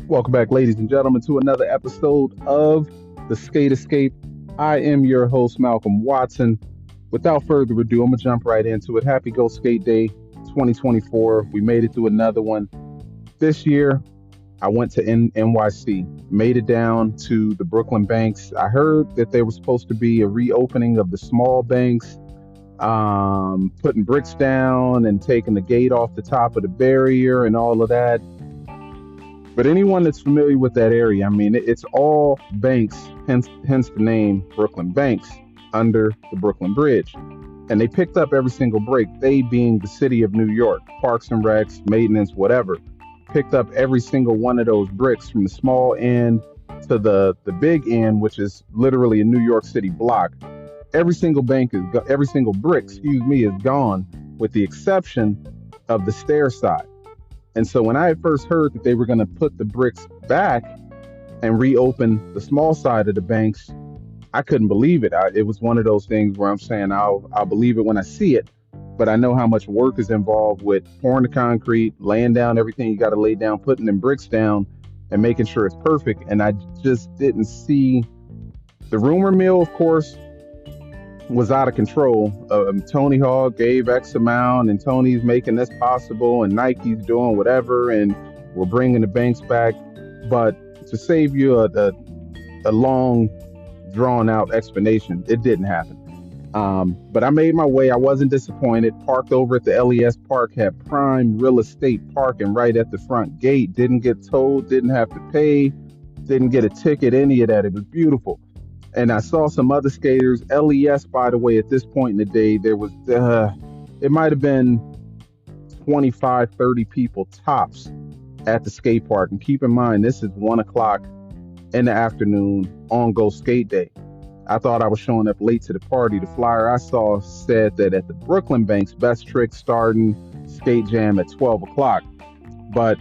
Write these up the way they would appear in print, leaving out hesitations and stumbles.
Welcome back, ladies and gentlemen, to another episode of The Skate Escape. I am your host, Malcolm Watson. Without further ado, I'm going to jump right into it. Happy Go Skate Day 2024. We made it through another one. This year, I went to NYC, made it down to the Brooklyn banks. I heard that there was supposed to be a reopening of the small banks, putting bricks down and taking the gate off the top of the barrier and all of that. But anyone that's familiar with that area, I mean, it's all banks, hence the name Brooklyn Banks, under the Brooklyn Bridge. And they picked up every single brick, they being the city of New York, Parks and Recs, maintenance, whatever, picked up every single one of those bricks from the small end to the big end, which is literally a New York City block. Every single every single brick, is gone, with the exception of the stair side. And so when I had first heard that they were going to put the bricks back and reopen the small side of the banks, I couldn't believe it. It was one of those things where I'm saying I'll believe it when I see it, but I know how much work is involved with pouring the concrete, laying down everything you got to lay down, putting them bricks down, and making sure it's perfect. And I just didn't see the rumor mill, of course, was out of control. Tony Hawk gave X amount, and Tony's making this possible, and Nike's doing whatever, and we're bringing the banks back. But to save you a long, drawn-out explanation, it didn't happen. But I made my way. I wasn't disappointed. Parked over at the LES Park, had prime real estate parking right at the front gate. Didn't get towed, didn't have to pay, didn't get a ticket, any of that. It was beautiful. And I saw some other skaters. LES, by the way, at this point in the day, there was, it might have been 25, 30 people tops at the skate park. And keep in mind, this is 1 o'clock in the afternoon on Go Skate Day. I thought I was showing up late to the party. The flyer I saw said that at the Brooklyn Banks, best trick starting skate jam at 12 o'clock. But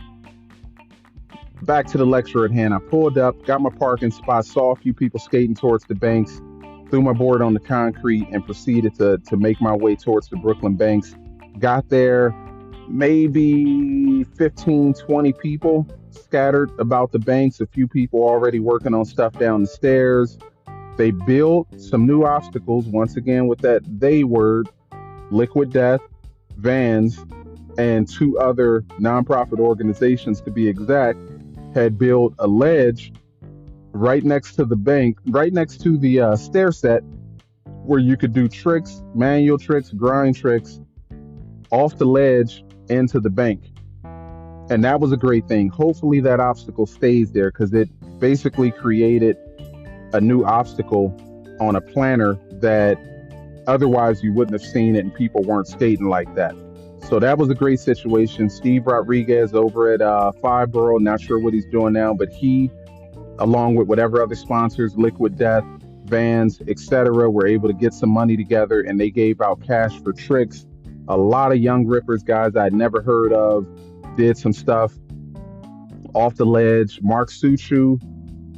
back to the lecture at hand. I pulled up, got my parking spot, saw a few people skating towards the banks, threw my board on the concrete, and proceeded to make my way towards the Brooklyn banks. Got there, maybe 15, 20 people scattered about the banks, a few people already working on stuff down the stairs. They built some new obstacles, once again with that they word, Liquid Death, Vans, and two other nonprofit organizations, to be exact, had built a ledge right next to the bank, right next to the stair set, where you could do tricks, manual tricks, grind tricks off the ledge into the bank. And that was a great thing. Hopefully that obstacle stays there, because it basically created a new obstacle on a planner that otherwise you wouldn't have seen it, and people weren't skating like that. So that was a great situation. Steve Rodriguez over at Five Borough, not sure what he's doing now, but he, along with whatever other sponsors, Liquid Death, Vans, etc., were able to get some money together, and they gave out cash for tricks. A lot of young rippers, guys I'd never heard of, did some stuff off the ledge. Mark Suchu,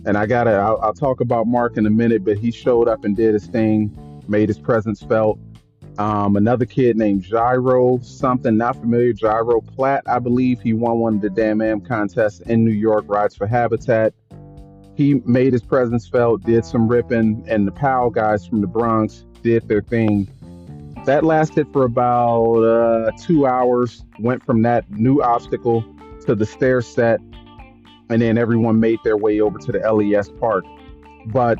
and I'll talk about Mark in a minute, but he showed up and did his thing, made his presence felt. Another kid named Gyro something, not familiar, Gyro Platt, I believe. He won one of the Damn Am contests in New York, rides for Habitat. He made his presence felt, did some ripping, and the Powell guys from the Bronx did their thing. That lasted for about 2 hours, went from that new obstacle to the stair set, and then everyone made their way over to the LES Park. But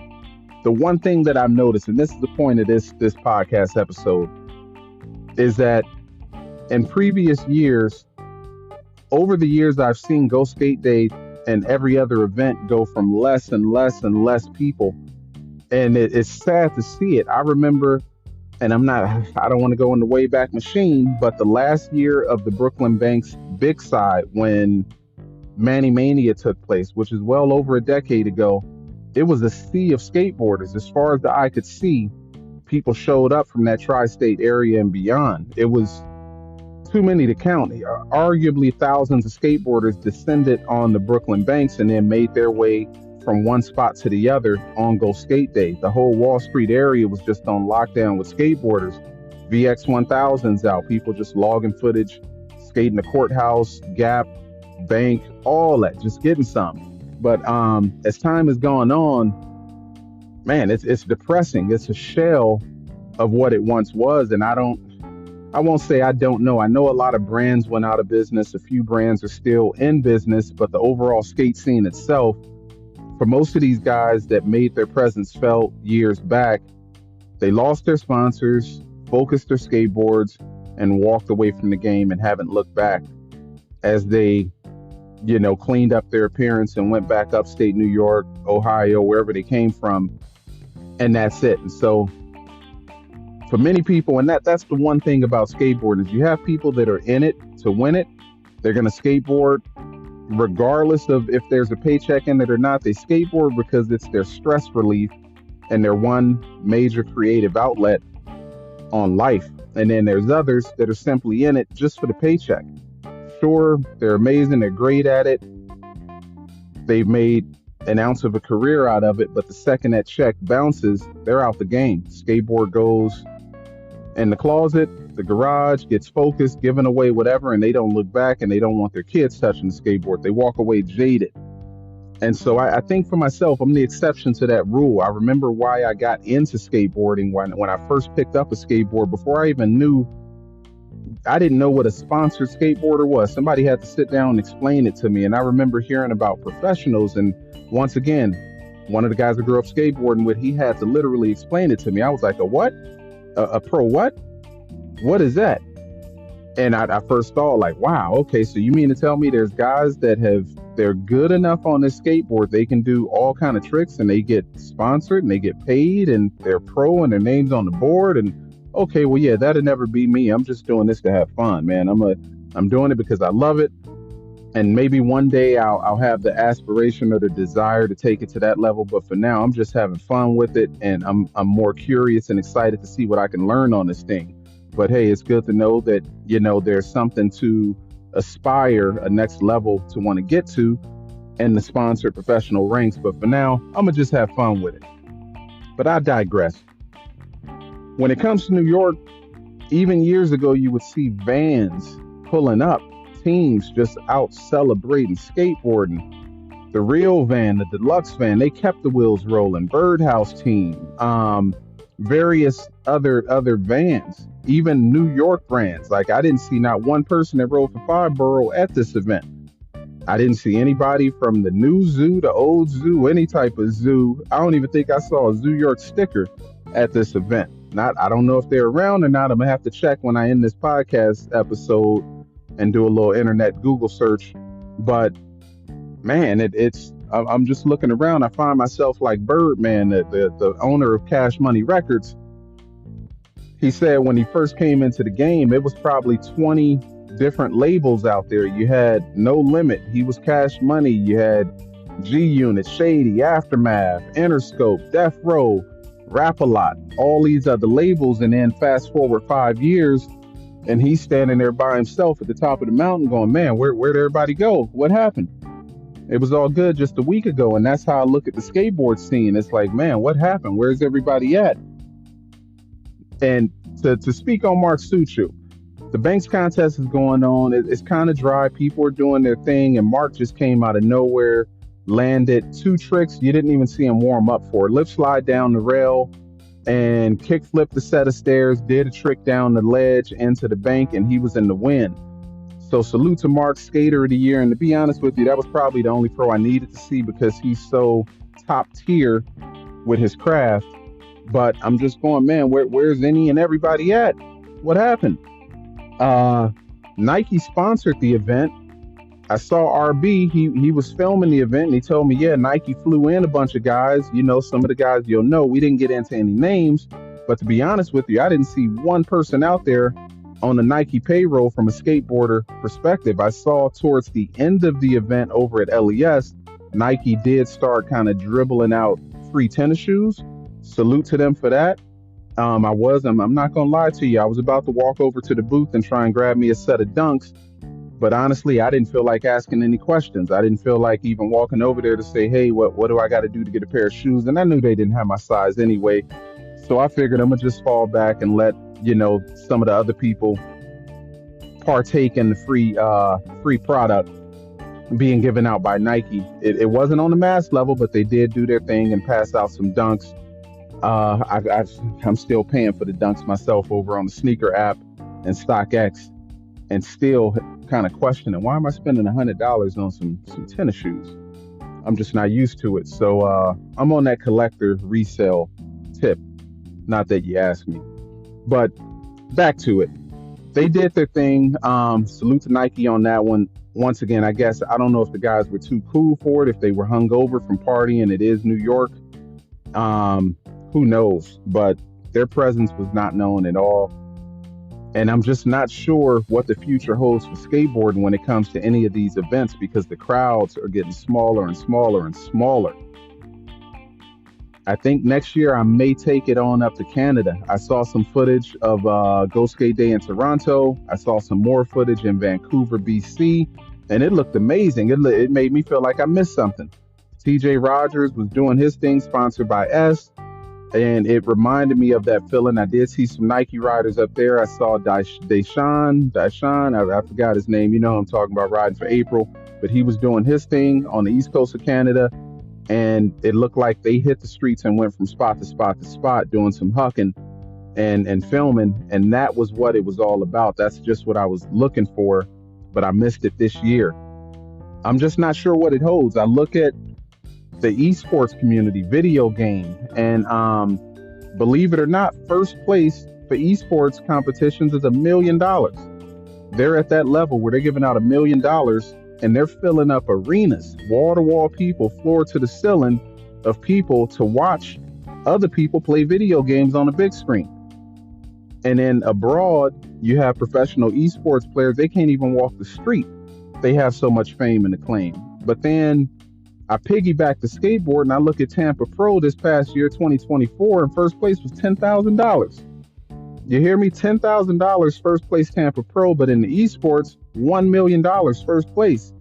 the one thing that I've noticed, and this is the point of this podcast episode, is that in previous years, over the years, I've seen Go Skate Day and every other event go from less and less and less people. And it's sad to see it. I remember, and I don't want to go in the Wayback Machine, but the last year of the Brooklyn Banks Big Side, when Manny Mania took place, which is well over a decade ago, it was a sea of skateboarders. As far as the eye could see, people showed up from that tri-state area and beyond. It was too many to count. Arguably thousands of skateboarders descended on the Brooklyn Banks and then made their way from one spot to the other on Go Skate Day. The whole Wall Street area was just on lockdown with skateboarders. VX 1000s out, people just logging footage, skating the Courthouse, Gap, bank, all that, just getting some. But as time has gone on, man, it's depressing. It's a shell of what it once was, and I won't say I don't know. I know a lot of brands went out of business. A few brands are still in business, but the overall skate scene itself, for most of these guys that made their presence felt years back, they lost their sponsors, focused their skateboards, and walked away from the game and haven't looked back as they, cleaned up their appearance and went back upstate New York, Ohio, wherever they came from, and that's it. And so for many people, and that's the one thing about skateboarding, is you have people that are in it to win it. They're going to skateboard regardless of if there's a paycheck in it or not. They skateboard because it's their stress relief and their one major creative outlet on life. And then there's others that are simply in it just for the paycheck. Sure, they're amazing, they're great at it, they've made an ounce of a career out of it, but the second that check bounces, they're out the game. Skateboard goes in the closet, the garage, gets focused, giving away whatever, and they don't look back, and they don't want their kids touching the skateboard. They walk away jaded. And so I think for myself, I'm the exception to that rule. I remember why I got into skateboarding when I first picked up a skateboard. Before I even knew, I didn't know what a sponsored skateboarder was. Somebody had to sit down and explain it to me. And I remember hearing about professionals. And once again, one of the guys I grew up skateboarding with, he had to literally explain it to me. I was like, a what? A pro what? What is that? And I first thought, like, wow, okay, so you mean to tell me there's guys that they're good enough on this skateboard, they can do all kind of tricks and they get sponsored and they get paid and they're pro and their name's on the board, and okay, well, yeah, that'll never be me. I'm just doing this to have fun, man. I'm doing it because I love it. And maybe one day I'll have the aspiration or the desire to take it to that level. But for now, I'm just having fun with it. And I'm more curious and excited to see what I can learn on this thing. But hey, it's good to know that, there's something to aspire, a next level to want to get to in the sponsored professional ranks. But for now, I'm going to just have fun with it. But I digress. When it comes to New York, even years ago, you would see vans pulling up, teams just out celebrating skateboarding. The real van, the deluxe van, they kept the wheels rolling. Birdhouse team, various other vans, even New York brands. Like, I didn't see not one person that rode for Fireborough at this event. I didn't see anybody from the new zoo, the old zoo, any type of zoo. I don't even think I saw a Zoo York sticker at this event. I don't know if they're around or not. I'm gonna have to check when I end this podcast episode and do a little internet Google search. But man, I'm just looking around. I find myself like Birdman, the owner of Cash Money Records. He said when he first came into the game, it was probably 20 different labels out there. You had No Limit. He was Cash Money. You had G Unit, Shady, Aftermath, Interscope, Death Row, Rap-A-Lot, all these other labels. And then fast forward 5 years, and he's standing there by himself at the top of the mountain going, man, where'd everybody go? What happened? It was all good just a week ago. And that's how I look at the skateboard scene. It's like, man, what happened? Where's everybody at? And to speak on Mark Suchu, the Banks contest is going on. It's kind of dry. People are doing their thing. And Mark just came out of nowhere, landed 2 tricks you didn't even see him warm up for. Lip slide down the rail and kick flipped a set of stairs, did a trick down the ledge into the bank, and he was in the win. So salute to Mark, Skater of the Year. And to be honest with you, that was probably the only pro I needed to see because he's so top tier with his craft. But I'm just going, man, where's any and everybody at? What happened? Nike sponsored the event. I saw RB, he was filming the event, and he told me, yeah, Nike flew in a bunch of guys. Some of the guys you'll know. We didn't get into any names, but to be honest with you, I didn't see one person out there on the Nike payroll from a skateboarder perspective. I saw towards the end of the event over at LES, Nike did start kind of dribbling out free tennis shoes. Salute to them for that. I'm not going to lie to you. I was about to walk over to the booth and try and grab me a set of Dunks. But honestly, I didn't feel like asking any questions. I didn't feel like even walking over there to say, hey, what do I got to do to get a pair of shoes? And I knew they didn't have my size anyway. So I figured I'm going to just fall back and let, some of the other people partake in the free product. being given out by Nike. It wasn't on the mass level, but they did do their thing and pass out some dunks. I'm still paying for the dunks myself over on the sneaker app and StockX, and still kind of questioning, why am I spending $100 on some tennis shoes? I'm just not used to it. So I'm on that collector resale tip. Not that you asked me, but back to it. They did their thing. Salute to Nike on that one. Once again, I guess I don't know if the guys were too cool for it, if they were hungover from partying. It is New York. Who knows? But their presence was not known at all. And I'm just not sure what the future holds for skateboarding when it comes to any of these events, because the crowds are getting smaller and smaller and smaller. I think next year I may take it on up to Canada. I saw some footage of Go Skate Day in Toronto. I saw some more footage in Vancouver, BC, and it looked amazing. It made me feel like I missed something. TJ Rogers was doing his thing, sponsored by S. And it reminded me of that feeling. I did see some Nike riders up there. I saw Deshaun, I forgot his name. You know who I'm talking about, riding for April. But he was doing his thing on the east coast of Canada. And it looked like they hit the streets and went from spot to spot to spot, doing some hucking and filming. And that was what it was all about. That's just what I was looking for. But I missed it this year. I'm just not sure what it holds. I look at the esports community, video game, and believe it or not, first place for esports competitions is $1 million. They're at that level where they're giving out $1 million and they're filling up arenas, wall to wall people, floor to the ceiling of people to watch other people play video games on a big screen. And then abroad, you have professional esports players. They can't even walk the street. They have so much fame and acclaim. But then I piggyback the skateboard and I look at Tampa Pro this past year, 2024, and first place was $10,000. You hear me? $10,000 first place Tampa Pro, but in the esports, $1 million first place.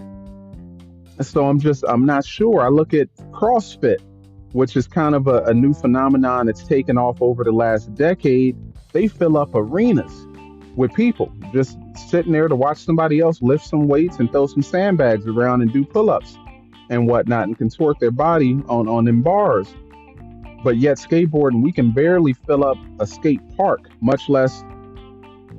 So I'm not sure. I look at CrossFit, which is kind of a new phenomenon that's taken off over the last decade. They fill up arenas with people just sitting there to watch somebody else lift some weights and throw some sandbags around and do pull-ups and whatnot and contort their body on them bars. But yet skateboarding, we can barely fill up a skate park, much less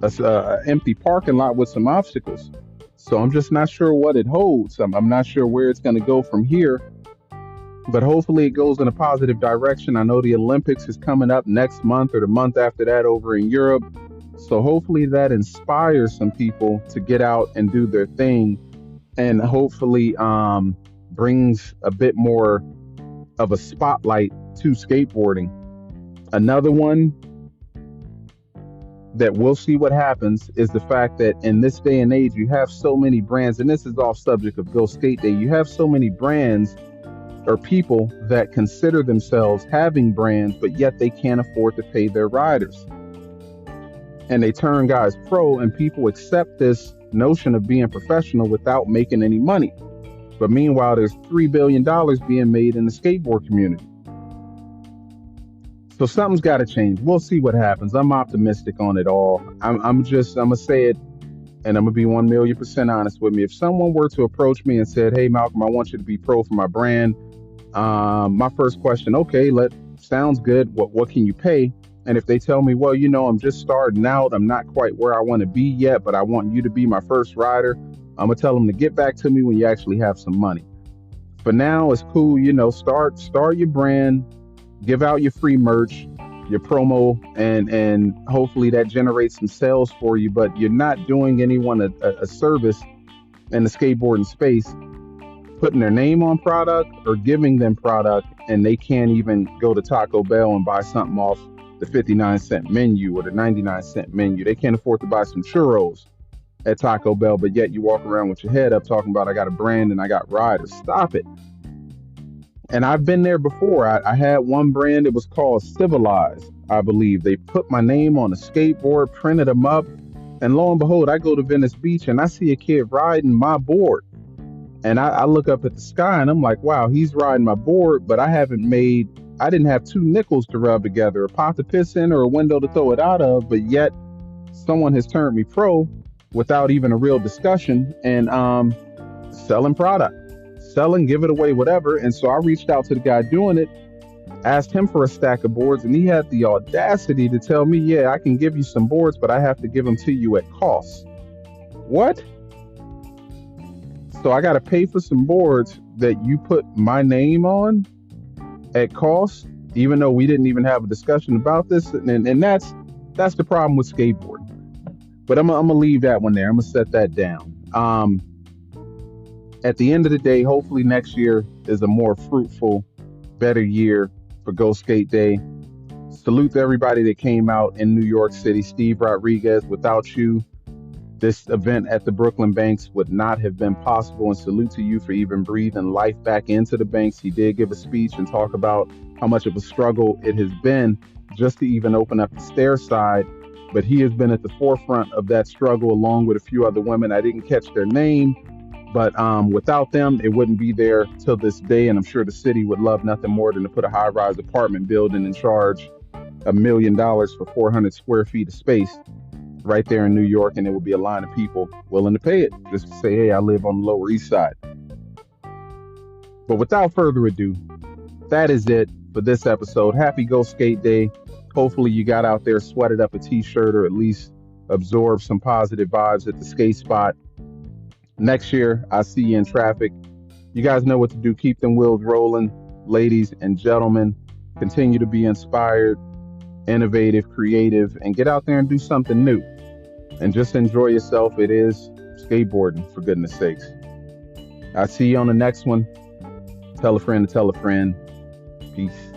a empty parking lot with some obstacles. So I'm just not sure what it holds. I'm not sure where it's going to go from here, but hopefully it goes in a positive direction. I know the Olympics is coming up next month or the month after that over in Europe. So hopefully that inspires some people to get out and do their thing, and hopefully brings a bit more of a spotlight to skateboarding. Another one that we'll see what happens is the fact that in this day and age, you have so many brands, and this is off subject of Go Skate Day, you have so many brands or people that consider themselves having brands, but yet they can't afford to pay their riders. And they turn guys pro, and people accept this notion of being professional without making any money. But meanwhile, there's $3 billion being made in the skateboard community. So something's got to change. We'll see what happens. I'm optimistic on it all. I'm going to say it, and I'm going to be 1,000,000% honest with me. If someone were to approach me and said, hey, Malcolm, I want you to be pro for my brand, my first question, okay, sounds good. What can you pay? And if they tell me, well, I'm just starting out, I'm not quite where I want to be yet, but I want you to be my first rider, I'm going to tell them to get back to me when you actually have some money. For now, it's cool. Start your brand, give out your free merch, your promo, and hopefully that generates some sales for you. But you're not doing anyone a service in the skateboarding space, putting their name on product or giving them product, and they can't even go to Taco Bell and buy something off the 59-cent menu or the 99-cent menu. They can't afford to buy some churros at Taco Bell, but yet you walk around with your head up talking about I got a brand and I got riders. Stop it. And I've been there before. I had one brand, it was called Civilized, I believe. They put my name on a skateboard, printed them up, and lo and behold, I go to Venice Beach and I see a kid riding my board. And I look up at the sky and I'm like, wow, he's riding my board, but I didn't have 2 nickels to rub together, a pot to piss in or a window to throw it out of, but yet someone has turned me pro without even a real discussion. And selling product, selling, give it away, whatever. And so I reached out to the guy doing it, asked him for a stack of boards, and he had the audacity to tell me, yeah, I can give you some boards, but I have to give them to you at cost. What? So I got to pay for some boards that you put my name on at cost, even though we didn't even have a discussion about this. And that's the problem with skateboarding. But I'm gonna leave that one there. I'm gonna set that down. At the end of the day, hopefully next year is a more fruitful, better year for Go Skate Day. Salute to everybody that came out in New York City. Steve Rodriguez, without you, this event at the Brooklyn Banks would not have been possible. And salute to you for even breathing life back into the Banks. He did give a speech and talk about how much of a struggle it has been just to even open up the stair side. But he has been at the forefront of that struggle along with a few other women. I didn't catch their name, but without them, it wouldn't be there till this day. And I'm sure the city would love nothing more than to put a high-rise apartment building and charge $1 million for 400 square feet of space right there in New York. And there will be a line of people willing to pay it just to say, hey, I live on the Lower East Side. But without further ado, that is it for this episode. Happy Go Skate Day. Hopefully you got out there, sweated up a t-shirt, or at least absorbed some positive vibes at the skate spot. Next year, I see you in traffic. You guys know what to do. Keep them wheels rolling. Ladies and gentlemen, continue to be inspired, innovative, creative, and get out there and do something new. And just enjoy yourself. It is skateboarding, for goodness sakes. I'll see you on the next one. Tell a friend to tell a friend. Peace.